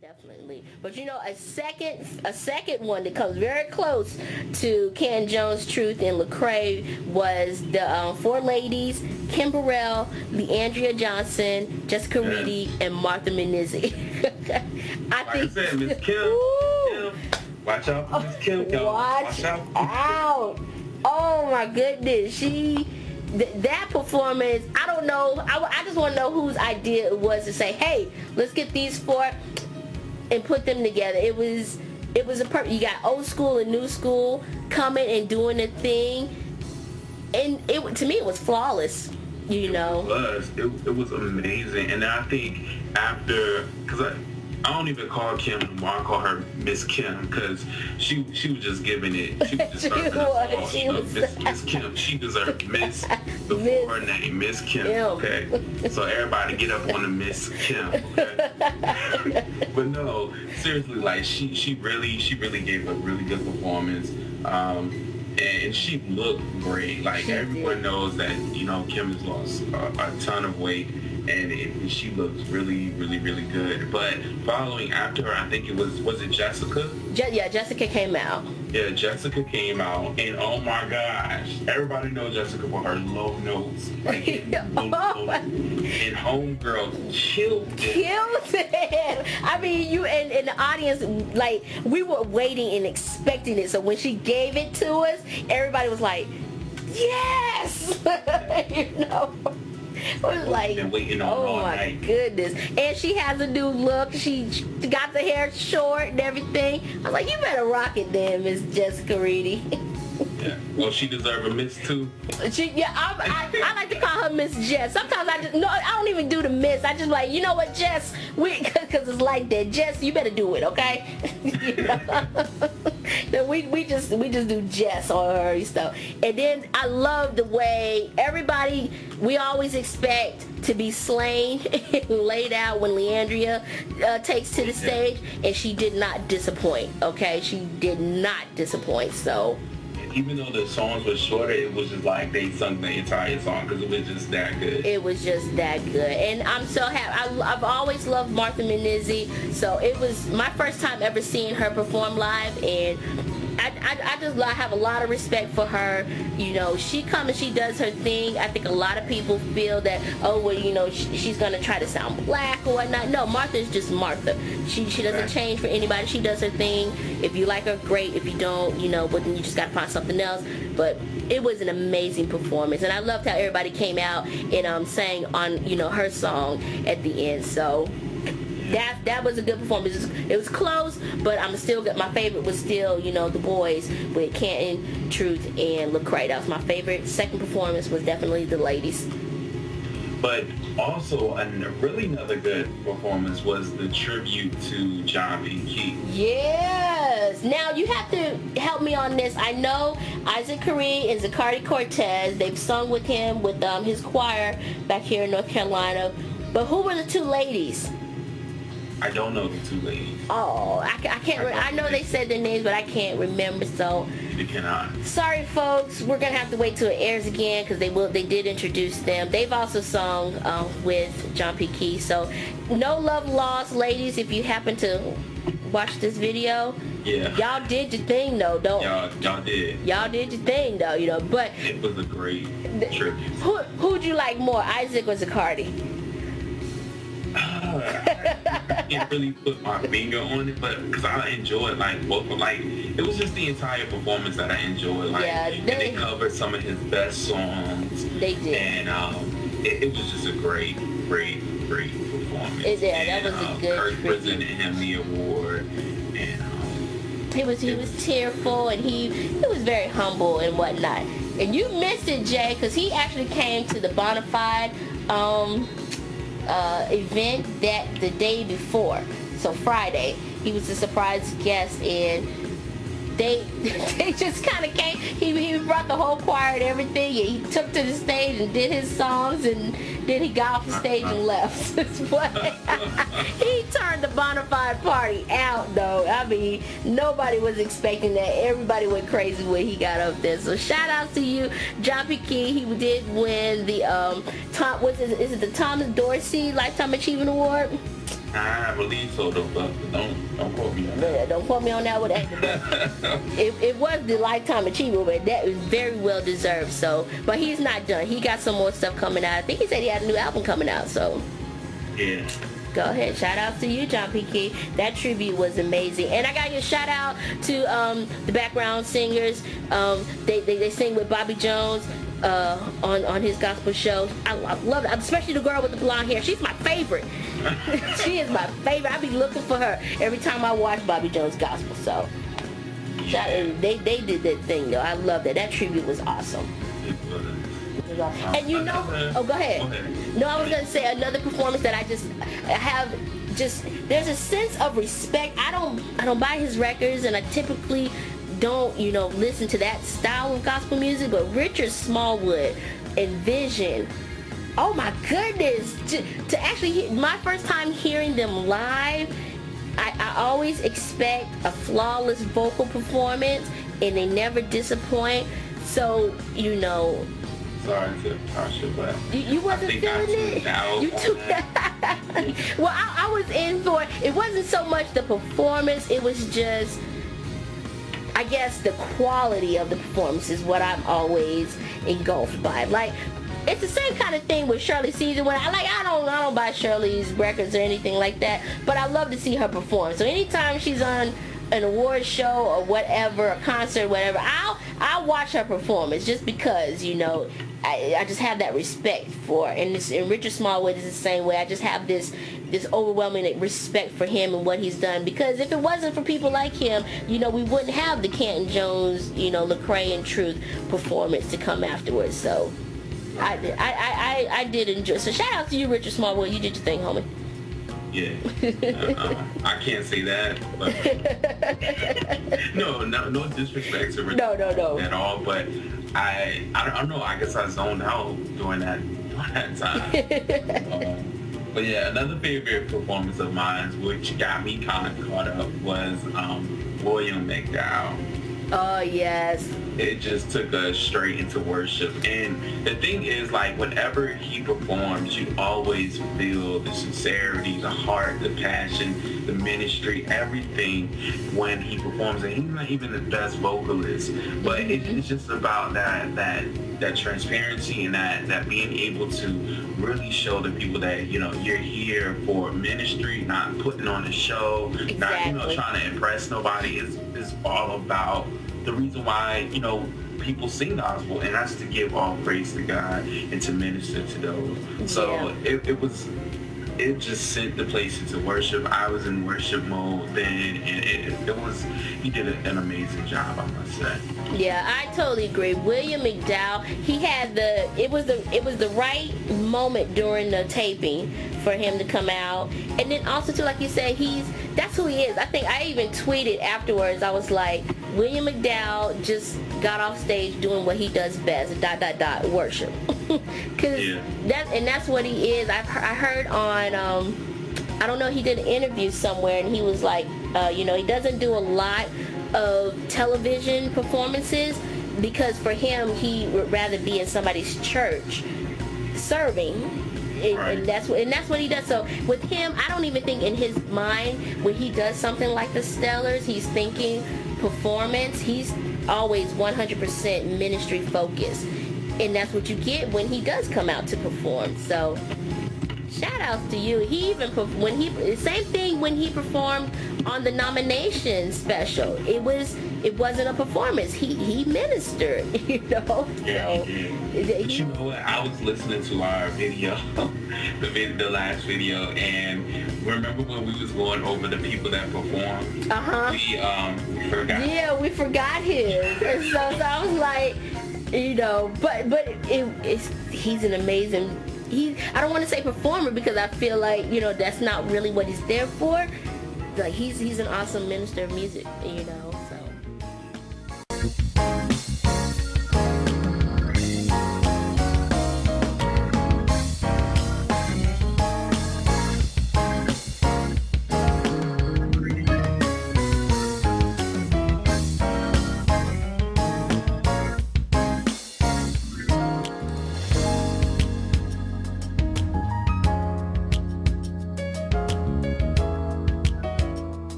Definitely. But you know, a second one that comes very close to Ken Jones, Truth, and Lecrae was the four ladies: Kim Burrell, Leandria Johnson, Jessica Yeah. Reedy, and Martha Menezes. I Like I think. said, Miss Kim. Woo! Kim. Watch out for Miss Kim, y'all. Watch Watch out. out! Oh my goodness, that performance. I don't know. I just want to know whose idea it was to say, "Hey, let's get these four and put them together." It was a perfect. You got old school and new school coming and doing a thing, and it to me it was flawless. You know. It was amazing, and I think after, because I don't even call Kim anymore. I call her Miss Kim because she was just giving it. She was just She serving was, us all. she You know, was. Miss Kim. She deserved Miss Miss before her name, Miss Kim. Kim. Okay, so everybody get up on the Miss Kim. Okay? But no, seriously, like she really gave a really good performance. And she looked great. Like She everyone did. knows that Kim has lost a ton of weight, and she looks really, really, really good. But following after her, I think it was it Jessica? Yeah, Jessica came out. Yeah, Jessica came out, and oh my gosh, everybody knows Jessica for her low notes, like and Homegirl killed it. Killed it. I mean, you and the audience, like, we were waiting and expecting it. So when she gave it to us, everybody was like, yes. You know. It was like, Been waiting on oh all my night. goodness. And she has a new look. She got the hair short and everything. I was like, you better rock it then, Miss Jessica Reedy. Yeah. Well, she deserved a miss too. I like to call her Miss Jess. Sometimes I don't even do the Miss. I just like, you know what, Jess, because it's like that. Jess, you better do it, okay? You know? No, we just do Jess on her and stuff. And then I love the way everybody, we always expect to be slain and laid out when Leandria takes to the stage, and she did not disappoint. Okay, she did not disappoint. So. Even though the songs were shorter, it was just like they sung the entire song because it was just that good. It was just that good, and I'm so happy. I've always loved Martha Menezes, so it was my first time ever seeing her perform live, and I have a lot of respect for her. You know, she comes and she does her thing. I think a lot of people feel that, oh, well, you know, she's gonna try to sound black or whatnot. No, Martha is just Martha. She doesn't change for anybody. She does her thing. If you like her, great. If you don't, you know, but then you just gotta find something else. But it was an amazing performance, and I loved how everybody came out and sang on, you know, her song at the end. So that was a good performance. It was close, but I'm still good. My favorite was still, you know, the boys with Canton, Truth, and Lecrae. That was my favorite. Second performance was definitely the ladies. But also, really another good performance was the tribute to John P. Key. Yes. Now you have to help me on this. I know Isaac Curry and Zacardi Cortez. They've sung with him with his choir back here in North Carolina. But who were the two ladies? I don't know the two ladies. Oh, I can't. I know they said their names, but I can't remember. So You cannot. sorry, folks. We're gonna have to wait till it airs again because they did introduce them. They've also sung with John P. Key. So no love lost, ladies. If you happen to watch this video, Yeah. y'all did your thing though. Don't Y'all did. y'all did your thing though, you know. But It was a great tribute. who'd you like more, Isaac or Zacardi? I can't really put my finger on it, but because I enjoyed like both. Like it was just the entire performance that I enjoyed. Like, Yeah, and they covered some of his best songs. They did. And it was just a great performance. That was a good Kirk tribute. presented him the award, and He was tearful, and he was very humble and whatnot. And you missed it, Jay, because he actually came to the Bonafide event that the day before. So Friday, he was a surprise guest, and they just kind of came. He brought the whole choir and everything, and he took to the stage and did his songs, and then he got off the stage and left. But he turned the Bonafide party out, though. I mean, nobody was expecting that. Everybody went crazy when he got up there. So shout out to you, John P. Key. He did win the is it the Thomas Dorsey Lifetime Achievement Award? I believe so though, but don't quote me on that. Yeah, don't quote me on that one. It was the Lifetime Achievement, but that was very well deserved. So, but he's not done. He got some more stuff coming out. I think he said he had a new album coming out. So, yeah. Go ahead. Shout out to you, John P. Key. That tribute was amazing. And I got your shout out to the background singers. They sing with Bobby Jones on his gospel show. I love it, especially the girl with the blonde hair. She's my favorite. She is my favorite. I be looking for her every time I watch Bobby Jones gospel. So they did that thing though. I love that. That tribute was awesome. And you know, go ahead. No, I was gonna say another performance that I have there's a sense of respect. I don't buy his records, and I typically don't listen to that style of gospel music. But Richard Smallwood and Vision, oh my goodness, to actually my first time hearing them live, I always expect a flawless vocal performance, and they never disappoint. So sorry to Tasha, but you wasn't feeling it. You took that. Well, I was in for it. It wasn't so much the performance. It was just, I guess, the quality of the performance is what I'm always engulfed by. Like, it's the same kind of thing with Shirley Caesar. When I don't buy Shirley's records or anything like that, but I love to see her perform. So anytime she's on an award show or whatever, a concert, whatever, I'll watch her performance just because I just have that respect for her. And Richard Smallwood is the same way. I just have this overwhelming respect for him and what he's done, because if it wasn't for people like him, we wouldn't have the Canton Jones, Lecrae and Truth performance to come afterwards. So I did enjoy. So shout out to you, Richard Smallwood. You did your thing, homie. Yeah. I can't say that. But no disrespect to Richard no at all. But I don't know. I guess I zoned out during that time. But yeah, another favorite performance of mine, which got me kind of caught up, was William McDowell. Oh yes. It just took us straight into worship. And the thing is, like, whenever he performs, you always feel the sincerity, the heart, the passion, the ministry, everything when he performs. And he's not even the best vocalist, but it's just about that transparency and that being able to really show the people that, you're here for ministry, not putting on a show, exactly. Not, trying to impress nobody. It's all about the reason why, people sing gospel, and that's to give all praise to God and to minister to those. So it just sent the place into worship. I was in worship mode then, and he did an amazing job, I must say. Yeah, I totally agree. William McDowell, he had it was the right moment during the taping for him to come out. And then also too, like you said, that's who he is. I think I even tweeted afterwards, I was like, William McDowell just got off stage doing what he does best, ... worship. That's what he is. I heard on, I don't know, he did an interview somewhere, and he was like, he doesn't do a lot of television performances, because for him, he would rather be in somebody's church serving. And that's what he does. So with him, I don't even think in his mind when he does something like the Stellars, he's thinking performance. He's always 100% ministry focused, and that's what you get when he does come out to perform. So shout outs to you. He even same thing when he performed on the nomination special. It wasn't a performance. He ministered, Yeah, so, he did. But you know what? I was listening to our video, the last video, and remember when we was going over the people that performed? We forgot. Yeah, we forgot his. And so I was like, but he's an amazing. I don't want to say performer, because I feel like that's not really what he's there for. Like he's an awesome minister of music,